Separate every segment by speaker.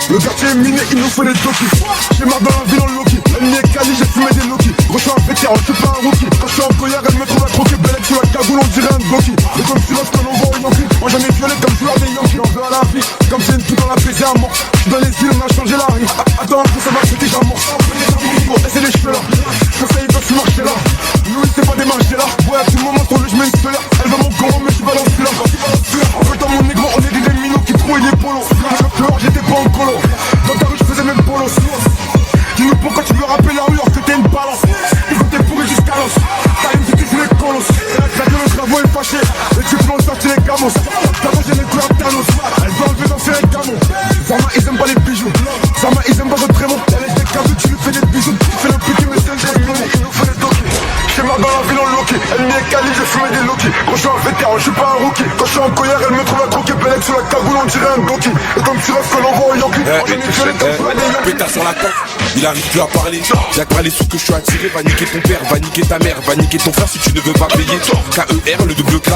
Speaker 1: Le quartier est miné, il nous fait des toki. J'ai marre dans la ville en Loki. Elle m'y est quali, j'ai fumé des Loki. Gros, je suis un vétéran, je suis pas un rookie. Quand je suis en colère, elle me trouve à croquer. Bellec sur la cagoule, on dirait un Goki. Et comme je suis lorsque l'on voit au Yankee. Moi j'en ai violé comme joueur des Yankees. On veut à la vie, comme c'est une pute dans la paix, c'est un mort. Je suis dans les îles, on a changé la rue. Attends un peu, ça va, c'est déjà mort. Et c'est les cheveux là. Quand ça y va, tu marches là. Nous, c'est pas des marches là. Ouais, à tout moment, sur le je mets une solaire. Elle veut mon goro, mais je suis balance là. En fait, dans mon négro, on est des minots qui trouvaient des polos. J'étais pas en colo. Dans ta rue je faisais mes polos. Dis-nous pourquoi tu veux rappeler la rue alors que t'es une balance. Ils ont t'es pourri jusqu'à l'os. T'as une petite jouée colosse. La violence, la voix est fâchée. Et tu peux en sortir les gamos. T'as mangé les couleurs de Thanos. Elle veut enlever dans ses camos. Zama ils aiment pas les bijoux. Zama ils aiment pas votre Raymond. Elle est des cadeaux, tu lui fais des bijoux. Tu fais le petit mais c'est un gros. Il nous fait des doki. J'suis marre dans la ville en Loki. Elle m'y est quali, j'ai fumé des Loki. Quand je suis un vétéran, je suis pas un rookie. Quand je suis en colère, elle me trouve à croquer. Bellec sur la cagoule, on dirait un Goki. Et comme tu rêves que l'on voit au Yankee.
Speaker 2: Pétard sur la tête, il arrive plus à parler. Y'a que par les sous que je suis attiré. Va niquer ton père, va niquer ta mère, va niquer ton frère si tu ne veux pas payer. KER, le double K,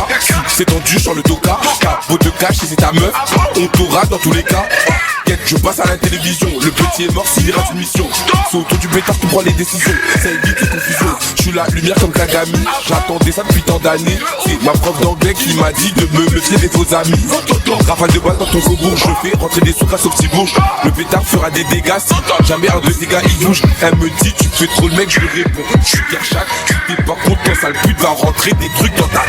Speaker 2: c'est tendu sur le doka. Capot de cash, si c'est ta meuf, on t'aura dans tous les cas. Je passe à la télévision, le petit est mort s'il rate une mission. C'est autour du pétard qui prend les décisions. Ça évite les confusions. Je suis la lumière comme Kagami. J'attendais ça depuis tant d'années. C'est ma prof d'anglais qui m'a dit de me méfier des faux amis. Rafale de balle dans ton faubourg. Je fais rentrer des sous grâce au petit bourge. Le pétard fera des dégâts si jamais un de ces gars il bouge. Elle me dit tu fais trop le mec, je lui réponds. Je suis Kershak, t'es pas content, sale pute, va rentrer des trucs dans ta...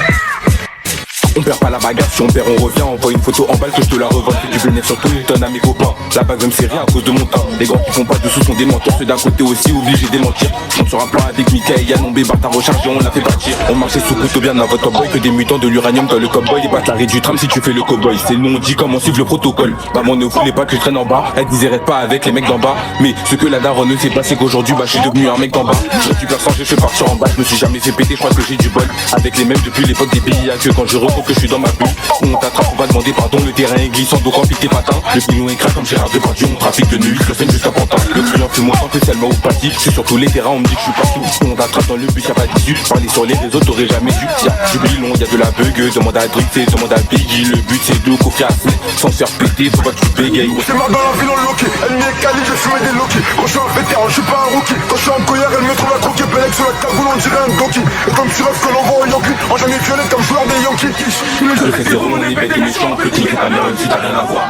Speaker 3: On perd pas la bagarre, si on perd on revient. Envoie une photo en balle que je te la revends. Fais du bénéfice sur tout, je donne à mes copains. La base me rien à cause de mon temps. Les grands qui font pas de sous sont des menteurs. Ceux d'un côté aussi obligés de mentir. On sur un plan avec Mika et Yann, on bébarre ta recharge et on la fait partir. On marchait sous couteau bien dans votre boy. Que des mutants de l'uranium dans le cowboy. Les bâtards du tram si tu fais le cowboy. C'est nous on dit comment suivre le protocole. Maman ne voulait pas que je traîne en bas. Elle disait reste pas avec les mecs d'en bas. Mais ce que la daronne ne sait pas c'est qu'aujourd'hui bah je suis devenu un mec d'en bas. Je récupère sans je suis parti en bas. Je me suis jamais fait péter, je crois que j'ai du bol. Avec les mêmes depuis l'époque des pays. Y'a que quand je recours que je suis dans ma bulle. On t'attrape, on va demander pardon, le terrain est glissant, donc remplis tes patins. Le pilon est crack comme Gérard Depardieu, on trafique de nuit, je scène jusqu'à Pantin. Le client fume autant que Selma ou Patti. Je suis sur tous les terrains, on me dit que je suis partout. On t'attrape dans le bus, y'a pas d'issue. Parler sur les réseaux, t'aurais jamais dû. Y'a du bilon, y'a de la bugue, demande à Drixé, demande à Biggie. Le but c'est de coffrer à Smith, sans se faire péter, faut pas que tu bégayes.
Speaker 1: C'est marre dans la ville en Loki. Elle m'y est quali, j'ai fumé des Loki. Quand je suis un vétéran, je suis pas un rookie. Quand je suis en colère, elle me trouve à croquer. Bellec sur la cagoule, on dirait un Goki. Et comme tu rêves que l'on voit au Yankee. En jamais violé comme joueur des Yankees.
Speaker 3: Je fais zéro, on est bête et méchant, petit, ta mère, tu t'as rien à voir.